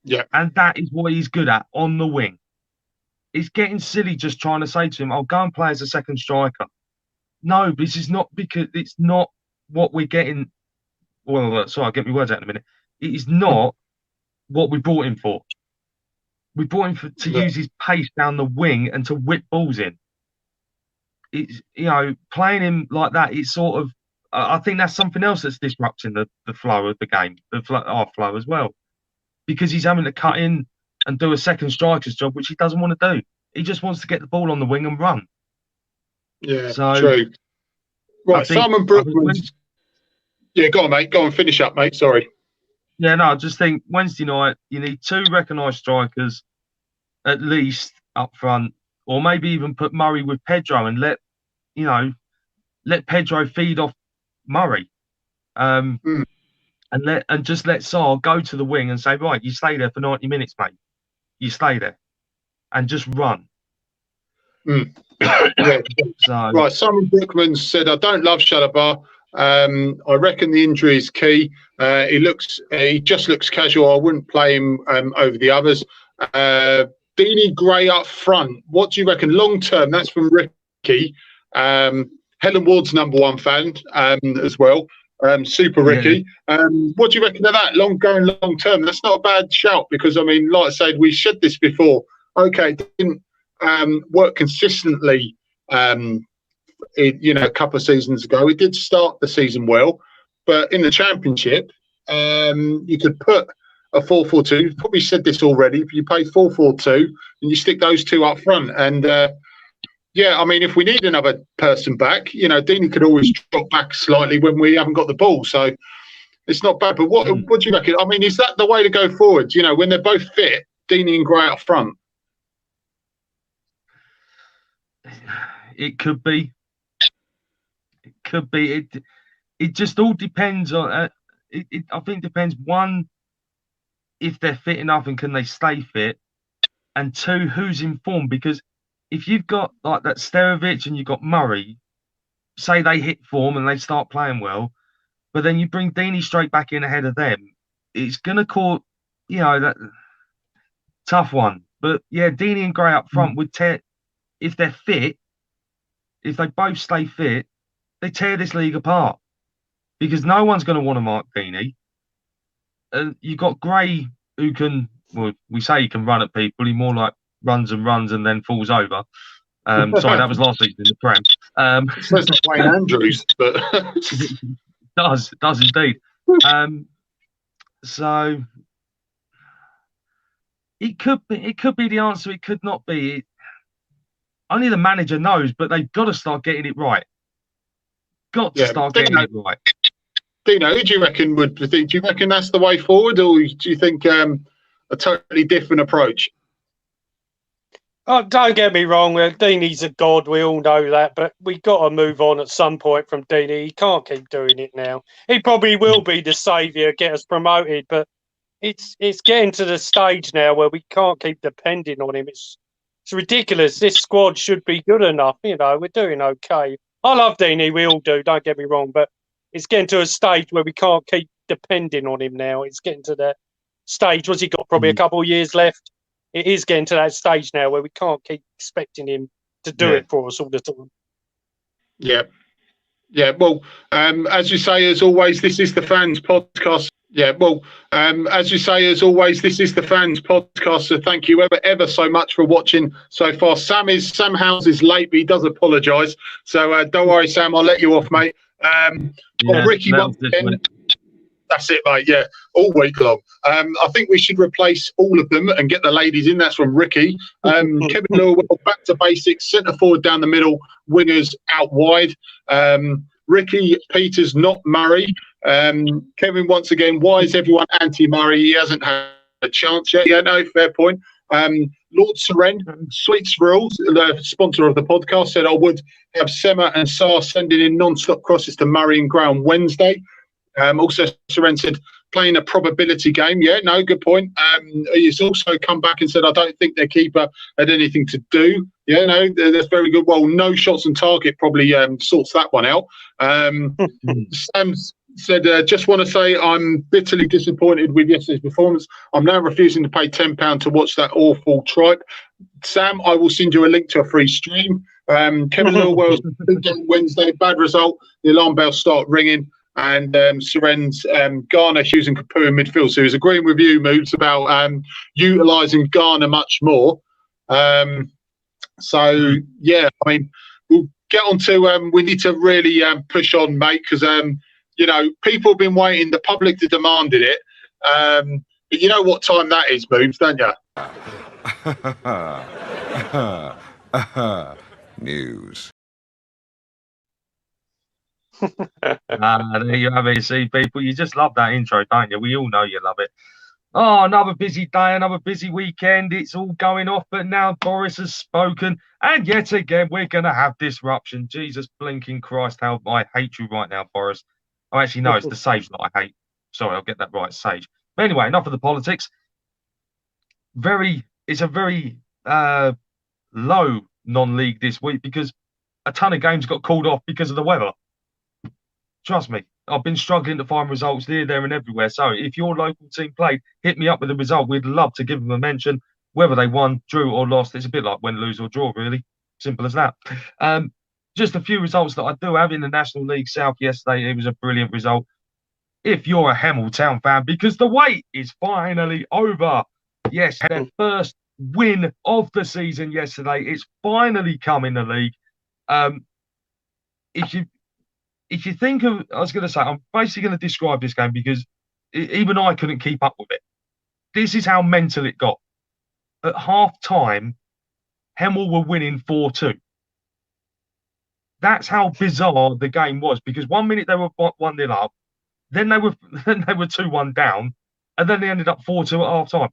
Yeah. And that is what he's good at, on the wing. It's getting silly just trying to say to him, go and play as a second striker. No, this is not, because it's not what we're getting. Well, sorry, I'll get my words out in a minute. It is not what we brought him for. We brought him to use his pace down the wing and to whip balls in. It's, playing him like that, it's sort of, I think that's something else that's disrupting the flow of the game, our flow as well. Because he's having to cut in and do a second striker's job, which he doesn't want to do. He just wants to get the ball on the wing and run. Yeah, so, true. Right, Simon Brookman. Yeah, go on, mate. Go on, finish up, mate. Sorry. Yeah, no, I just think Wednesday night, you need 2 recognised strikers at least up front, or maybe even put Murray with Pedro and let Pedro feed off Murray. And just let Sarr go to the wing and say, right, you stay there for 90 minutes, mate. You stay there and just run. Yeah. Right, Simon Brookman said, I don't love Shalabar. I reckon the injury is key. He just looks casual. I wouldn't play him over the others. Deanie Gray up front. What do you reckon long term? That's from Ricky. Helen Ward's number 1 fan as well. Super Ricky. Yeah. What do you reckon of that? Long term. That's not a bad shout because, I mean, like I said, we said this before. Okay, it didn't work consistently, a couple of seasons ago. It did start the season well, but in the Championship, you could put a 4-4-2. Probably said this already. If you play 4-4-2 and you stick those 2 up front, and I mean, if we need another person back, Deanie could always drop back slightly when we haven't got the ball. So it's not bad. But what do you reckon? I mean, is that the way to go forward? When they're both fit, Deanie and Gray up front. It could be. It could be. It just all depends on. I think it depends. 1, if they're fit enough and can they stay fit, and 2, who's in form. Because if you've got like that Sterovic and you've got Murray, say they hit form and they start playing well, but then you bring Deanie straight back in ahead of them, it's gonna cause that tough one. But yeah, Deanie and Gray up front would tear. If they're fit, if they both stay fit, they tear this league apart because no one's going to want to mark Deanie. You've got Gray who can, well, we say he can run at people. He more like runs and then falls over. Sorry, that was last season in the Prem. Sounds like Wayne Andrews, but does indeed. So it could be the answer. It could not be. Only the manager knows, but they've got to start getting it right. Start getting it right. Deano, who do you reckon do you reckon that's the way forward, or do you think a totally different approach? Oh, don't get me wrong, Deanie's a god, we all know that, but we got to move on at some point from Deanie. He can't keep doing it now. He probably will be the saviour, get us promoted, but it's getting to the stage now where we can't keep depending on him. It's ridiculous. This squad should be good enough. We're doing okay. I love Deanie, we all do, don't get me wrong, but it's getting to a stage where we can't keep depending on him now. It's getting to that stage. What's he got? Probably a couple of years left. It is getting to that stage now where we can't keep expecting him to do it for us all the time. Yeah. Yeah. Well, as you say, as always, this is the Fans Podcast. Yeah, well, as you say, as always, this is the Fans Podcast, so thank you ever so much for watching so far. Sam House is late, but he does apologise, so don't worry, Sam, I'll let you off, mate. Ricky, once again, that's it, mate, yeah, all week long. I think we should replace all of them and get the ladies in. That's from Ricky. Kevin Lewell, back to basics, centre forward down the middle, wingers out wide. Ricky Peters, not Murray. Kevin, once again, why is everyone anti-Murray? He hasn't had a chance yet. Yeah, no, fair point. Lord Seren, Sweets for All, the sponsor of the podcast, said I would have Sema and Sarr sending in non-stop crosses to Murray and Gray on Wednesday. Also, Seren said playing a probability game. Yeah, no, good point. He's also come back and said, I don't think their keeper had anything to do. Yeah, no, that's very good. Well, no shots on target probably sorts that one out. Sam's said, just want to say I'm bitterly disappointed with yesterday's performance. I'm now refusing to pay £10 to watch that awful tripe. Sam, I will send you a link to a free stream. Kevin Lilwell's big game Wednesday, bad result. The alarm bells start ringing. And Suren's Garner, Hughes and Capu in midfield. So he's agreeing with you, Moobs, about utilising Garner much more. So, yeah, I mean, we'll get on to, we need to really push on, mate, because, you know, people have been waiting, the public have demanded it. But you know what time that is, Moobs, don't you? News. There you have it. You see, people, you just love that intro, don't you? We all know you love it. Oh, another busy day, another busy weekend. It's all going off, but now Boris has spoken, and yet again we're going to have disruption. Jesus blinking Christ, how I hate you right now, Boris. Oh, actually, no, it's the Sage that I hate. Sorry, I'll get that right, Sage. But anyway, enough of the politics. It's a very low non-league this week because a ton of games got called off because of the weather. Trust me, I've been struggling to find results here, there, and everywhere. So if your local team played, hit me up with a result. We'd love to give them a mention, whether they won, drew, or lost. It's a bit like win, lose, or draw, really. Simple as that. Just a few results that I do have in the National League South yesterday. It was a brilliant result. If you're a Hemel Town fan, because the wait is finally over. Yes, their first win of the season yesterday. It's finally come in the league. If you think of, I was going to say, I'm basically going to describe this game because even I couldn't keep up with it. This is how mental it got. At half time, Hemel were winning 4-2. That's how bizarre the game was because 1 minute they were 1-0 up, then they were 2-1 down, and then they ended up 4-2 at half time.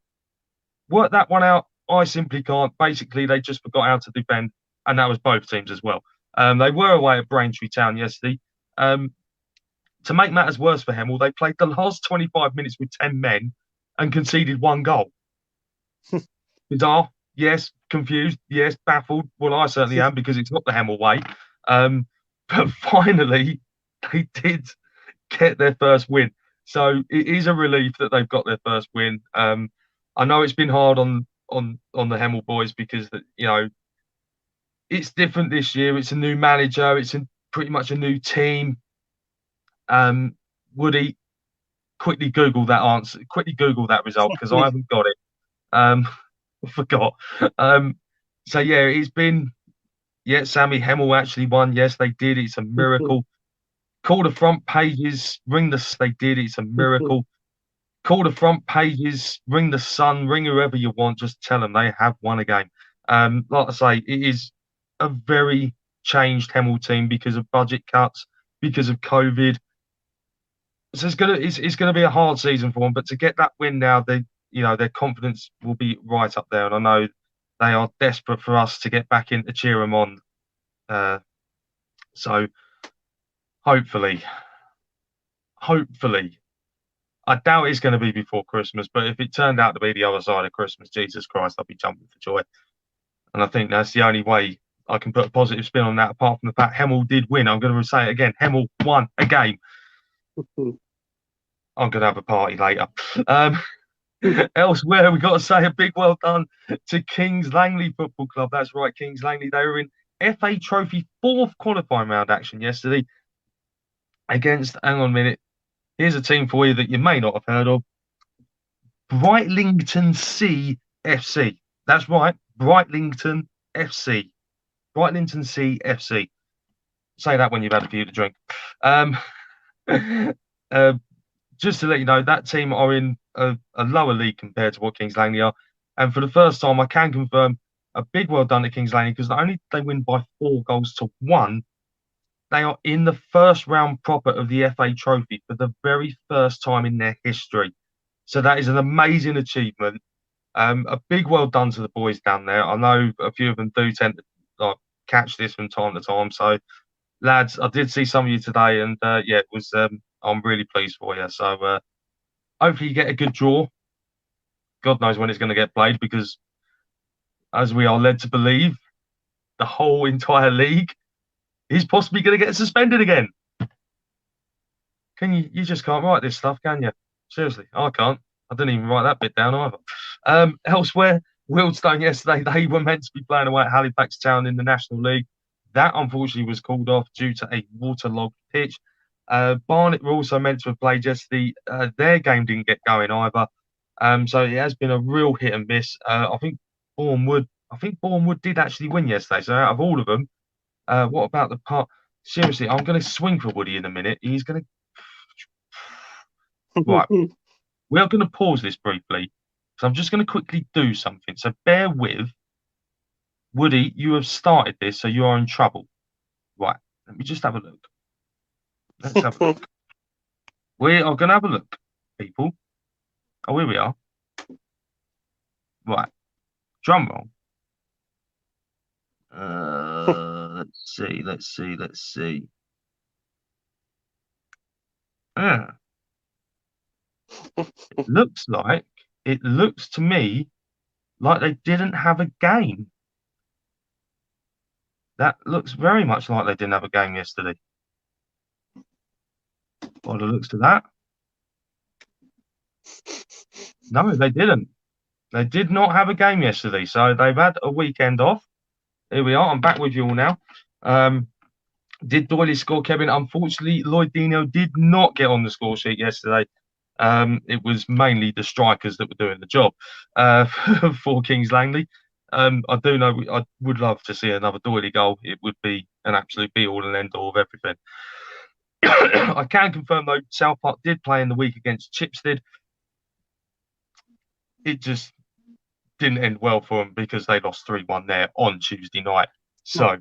Work that one out. I simply can't. Basically, they just forgot how to defend, and that was both teams as well. They were away at Braintree Town yesterday. To make matters worse for Hemel, they played the last 25 minutes with 10 men and conceded 1 goal. Bizarre, yes. Confused, yes. Baffled. Well, I certainly am because it's not the Hemel way. But finally, they did get their first win. So it is a relief that they've got their first win. I know it's been hard on the Hemel boys because you know it's different this year. It's a new manager. It's pretty much a new team. Woody, quickly Google that answer. Quickly Google that result because I haven't got it. I forgot. So yeah, it's been. Yeah, Sammy Hemel actually won. Yes, they did. It's a miracle. Call the front pages. Ring the. They did. It's a miracle. Call the front pages. Ring the Sun. Ring whoever you want. Just tell them they have won a game. Like I say, it is a very changed Hemel team because of budget cuts, because of COVID. So it's gonna be a hard season for them. But to get that win now, their confidence will be right up there, and I know they are desperate for us to get back in to cheer them on. So hopefully, I doubt it's going to be before Christmas. But if it turned out to be the other side of Christmas, Jesus Christ, I'll be jumping for joy. And I think that's the only way I can put a positive spin on that. Apart from the fact Hemel did win, I'm going to say it again. Hemel won a game. I'm going to have a party later. Elsewhere, we've got to say a big well done to Kings Langley Football Club. That's right, Kings Langley. They were in FA Trophy 4th qualifying round action yesterday against, hang on a minute, here's a team for you that you may not have heard of, Brightlington C FC. That's right, Brightlington FC. Brightlington C FC. Say that when you've had a few to drink. Just to let you know, that team are in a lower league compared to what Kings Langley are. And for the first time, I can confirm a big well done to Kings Langley because not only did they win by 4-1, they are in the first round proper of the FA Trophy for the very first time in their history. So that is an amazing achievement. A big well done to the boys down there. I know a few of them do tend to catch this from time to time. So, lads, I did see some of you today, and it was. I'm really pleased for you. So, Hopefully you get a good draw. God knows when it's going to get played, because as we are led to believe, the whole entire league is possibly going to get suspended again. You just can't write this stuff, can you? Seriously, I can't. I didn't even write that bit down either. Elsewhere, Wealdstone yesterday, they were meant to be playing away at Halifax Town in the National League. That unfortunately was called off due to a waterlogged pitch. Barnet were also meant to have played yesterday. Their game didn't get going either. So it has been a real hit and miss. I think Bournemouth did actually win yesterday. So out of all of them, what about the part? Seriously, I'm going to swing for Woody in a minute. He's going to. Right. We are going to pause this briefly. So I'm just going to quickly do something. So bear with. Woody, you have started this, so you are in trouble. Right. Let me just have a look. Let's have a look. We are going to have a look, people. Oh, here we are. Right. Drum roll. Let's see. It looks to me like they didn't have a game. That looks very much like they didn't have a game yesterday. By the looks to that. No, they didn't. They did not have a game yesterday, so they've had a weekend off. Here we are. I'm back with you all now. Did Doyley score, Kevin? Unfortunately, Lloyd Deano did not get on the score sheet yesterday. It was mainly the strikers that were doing the job for Kings Langley. I do know I would love to see another Doyley goal. It would be an absolute be-all and end-all of everything. I can confirm, though, South Park did play in the week against Chipstead. It just didn't end well for them because they lost 3-1 there on Tuesday night. So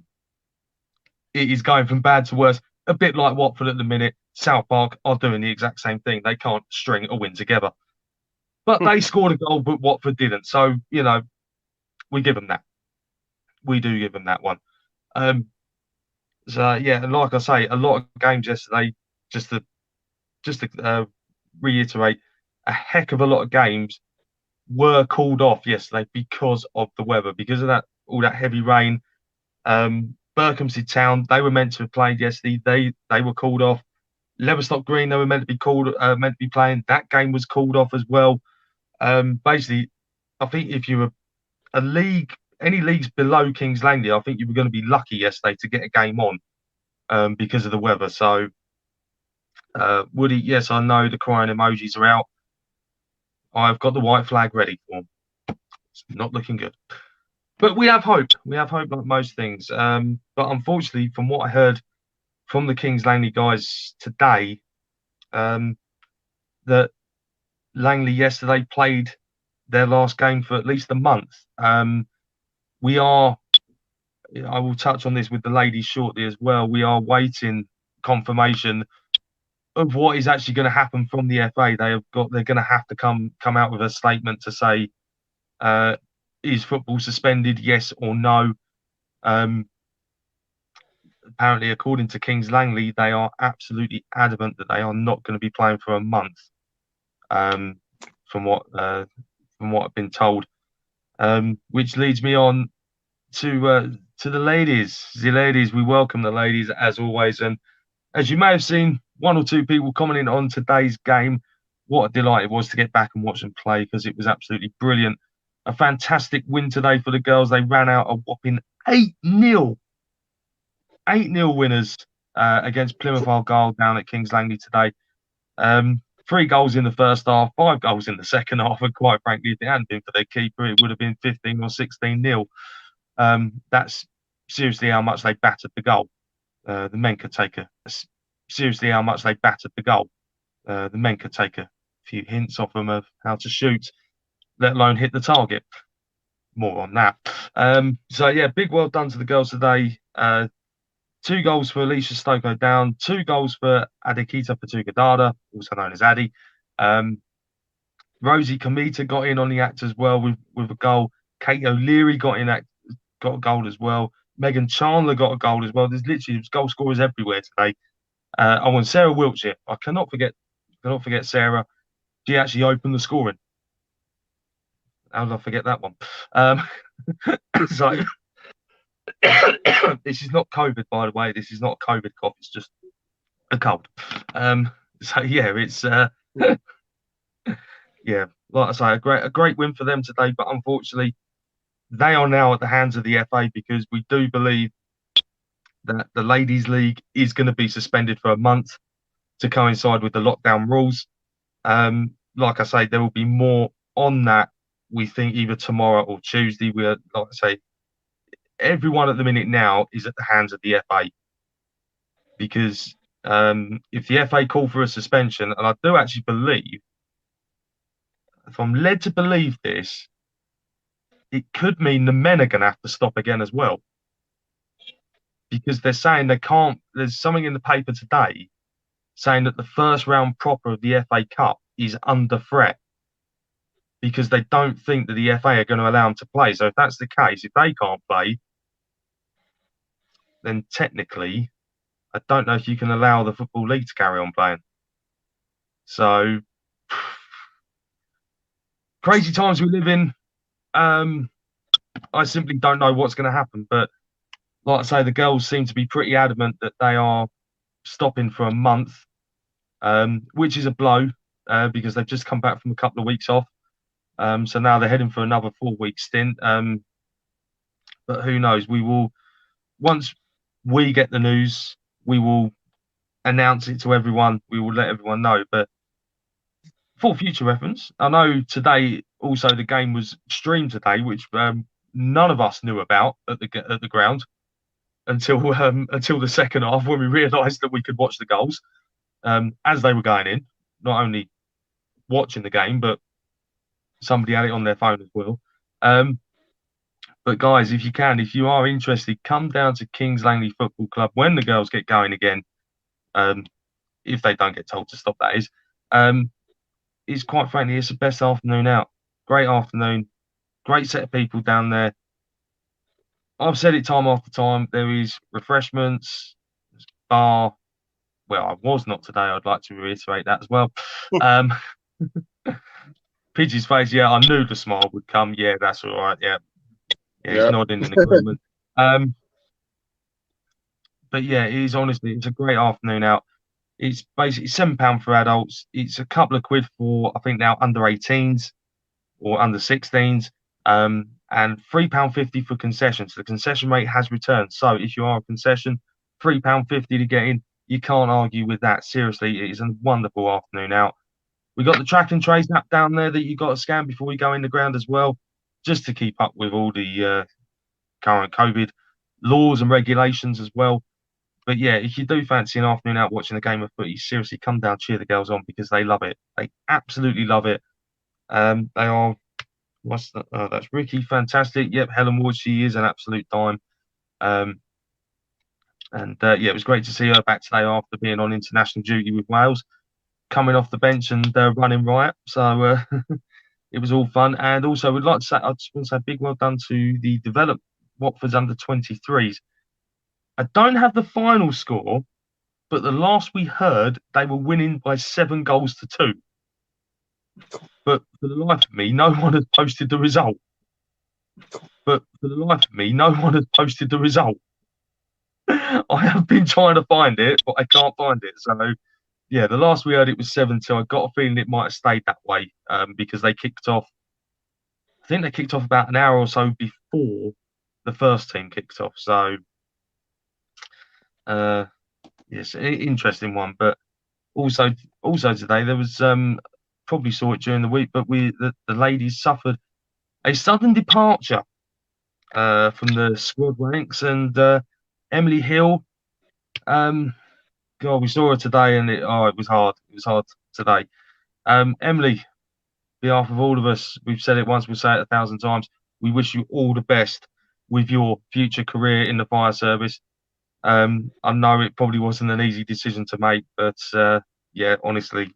it is going from bad to worse, a bit like Watford at the minute. South Park are doing the exact same thing. They can't string a win together. But they scored a goal, but Watford didn't. So, we give them that. We do give them that one. So, yeah, and like I say, a lot of games yesterday, just to reiterate, a heck of a lot of games were called off yesterday because of the weather, because of all that heavy rain. Berkhamsted Town, they were meant to have played yesterday. They were called off. Leverstock Green, they were meant to be playing. That game was called off as well. Basically, I think if you were any leagues below Kings Langley, I think you were going to be lucky yesterday to get a game on because of the weather. So, Woody, yes, I know the crying emojis are out. I've got the white flag ready for them. It's not looking good. But we have hope. We have hope like most things. But unfortunately, from what I heard from the Kings Langley guys today, that Langley yesterday played their last game for at least a month. I will touch on this with the ladies shortly as well. We are waiting confirmation of what is actually going to happen from the FA. They're going to have to come out with a statement to say, is football suspended, yes or no? Apparently, according to Kings Langley, they are absolutely adamant that they are not going to be playing for a month. From what I've been told, which leads me on to the ladies. The ladies, we welcome the ladies as always, and as you may have seen, one or two people commenting on today's game. What a delight it was to get back and watch them play, because it was absolutely brilliant. A fantastic win today for the girls. They ran out a whopping 8-0. 8-0 winners against Plymouth Argyle down at Kings Langley today. 3 goals in the first half, 5 goals in the second half, and quite frankly, if it hadn't been for their keeper, it would have been 15 or 16-0. That's seriously how much they battered the goal. The men could take seriously how much they battered the goal. The men could take a few hints off them of how to shoot, let alone hit the target. More on that. So yeah, big well done to the girls today. 2 goals for Alicia Stoko Down, 2 goals for Adekita Patugadada, also known as Addy. Rosie Kamita got in on the act as well with a goal. Kate O'Leary got a goal as well. Megan Chandler got a goal as well. There's goal scorers everywhere today. I want Sarah Wiltshire. I cannot forget Sarah. She actually opened the scoring. How did I forget that one? So this is not COVID, by the way. This is not a COVID cough. It's just a cold. So yeah, it's yeah, like I say, a great win for them today. But unfortunately, they are now at the hands of the FA because we do believe that the Ladies' League is going to be suspended for a month to coincide with the lockdown rules. Like I say, there will be more on that. We think either tomorrow or Tuesday. We're like I say, everyone at the minute now is at the hands of the FA because if the FA call for a suspension, and I do actually believe, if I'm led to believe this, it could mean the men are going to have to stop again as well because they're saying they can't. There's something in the paper today saying that the first round proper of the FA Cup is under threat because they don't think that the FA are going to allow them to play. So if that's the case, if they can't play, then technically, I don't know if you can allow the Football League to carry on playing. So crazy times we live in. I simply don't know what's going to happen. But like I say, the girls seem to be pretty adamant that they are stopping for a month, which is a blow because they've just come back from a couple of weeks off. So now they're heading for another 4-week stint. But who knows? We will, once we get the news, we will announce it to everyone. We will let everyone know. But for future reference, I know today also the game was streamed today, which none of us knew about at the ground until the second half when we realised that we could watch the goals as they were going in. Not only watching the game, but somebody had it on their phone as well. But guys, if you are interested, come down to Kings Langley Football Club when the girls get going again. If they don't get told to stop, that is. It's quite frankly, it's the best afternoon out. Great afternoon, great set of people down there. I've said it time after time. There is refreshments, bar. Well, I was not today. I'd like to reiterate that as well. Pidge's face, yeah, I knew the smile would come. Yeah, that's all right. Yeah, he's nodding in agreement. But yeah, it is honestly, it's a great afternoon out. It's basically £7 for adults. It's a couple of quid for I think now under 18s or under 16s, and £3.50 for concessions. The concession rate has returned. So if you are a concession, £3.50 to get in. You can't argue with that. Seriously, it is a wonderful afternoon out. We got the track and trace app down there that you got to scan before you go in the ground as well, just to keep up with all the current COVID laws and regulations as well. But yeah, if you do fancy an afternoon out watching a game of footy, seriously come down, cheer the girls on because they love it. They absolutely love it. They are. That's Ricky, fantastic. Yep, Helen Ward, she is an absolute dime. Yeah, it was great to see her back today after being on international duty with Wales, coming off the bench and running riot. So it was all fun. And also, we'd like to say, I just want to say a big well done to the developed Watford's under 23s. I don't have the final score, but the last we heard, they were winning by 7-2. But for the life of me, no one has posted the result. I have been trying to find it, but I can't find it. So, yeah, the last we heard it was 7-2. I got a feeling it might have stayed that way because they kicked off. I think they kicked off about an hour or so before the first team kicked off. So, yes, interesting one. But also today there was probably saw it during the week, but the ladies suffered a sudden departure from the squad ranks, and Emily Hill. God, we saw her today, and it was hard. It was hard today. Emily, on behalf of all of us, we've said it once, we'll say it 1,000 times. We wish you all the best with your future career in the fire service. I know it probably wasn't an easy decision to make, but yeah, honestly,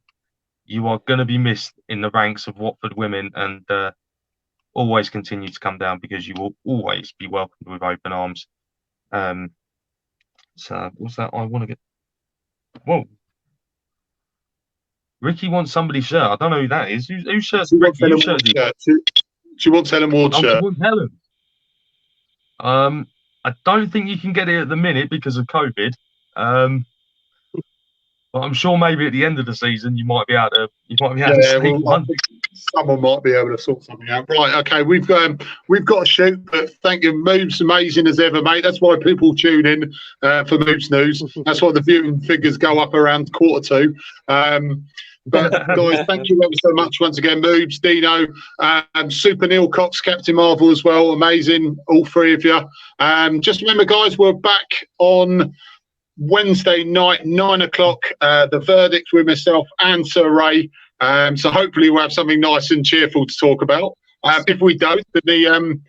you are going to be missed in the ranks of Watford women, and always continue to come down because you will always be welcomed with open arms. So what's that? I want to get. Whoa. Ricky wants somebody's shirt. I don't know who that is. Whose shirt's She wants Ricky? Helen Whose Ward's shirt? shirt. She wants Helen Ward's Oh, she shirt. wants Helen. I don't think you can get it at the minute because of COVID. But I'm sure maybe at the end of the season you might be able to Yeah, sneak well, I one. think someone might be able to sort something out. Right, okay, we've got to shoot, but thank you, Moobs, amazing as ever, mate. That's why people tune in for Moobs News. That's why the viewing figures go up around 1:45. But guys, thank you ever so much once again, Moobs, Deano, Super Neil Cox, Captain Marvel as well, amazing, all three of you. Just remember, guys, we're back on Wednesday night, 9 o'clock, the verdict with myself and Sir Ray. So hopefully we'll have something nice and cheerful to talk about. If we don't, then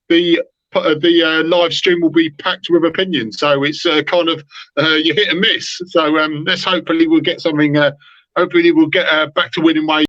the live stream will be packed with opinions. So it's kind of you hit and miss. So let's hopefully we'll get something. Hopefully we'll get back to winning ways.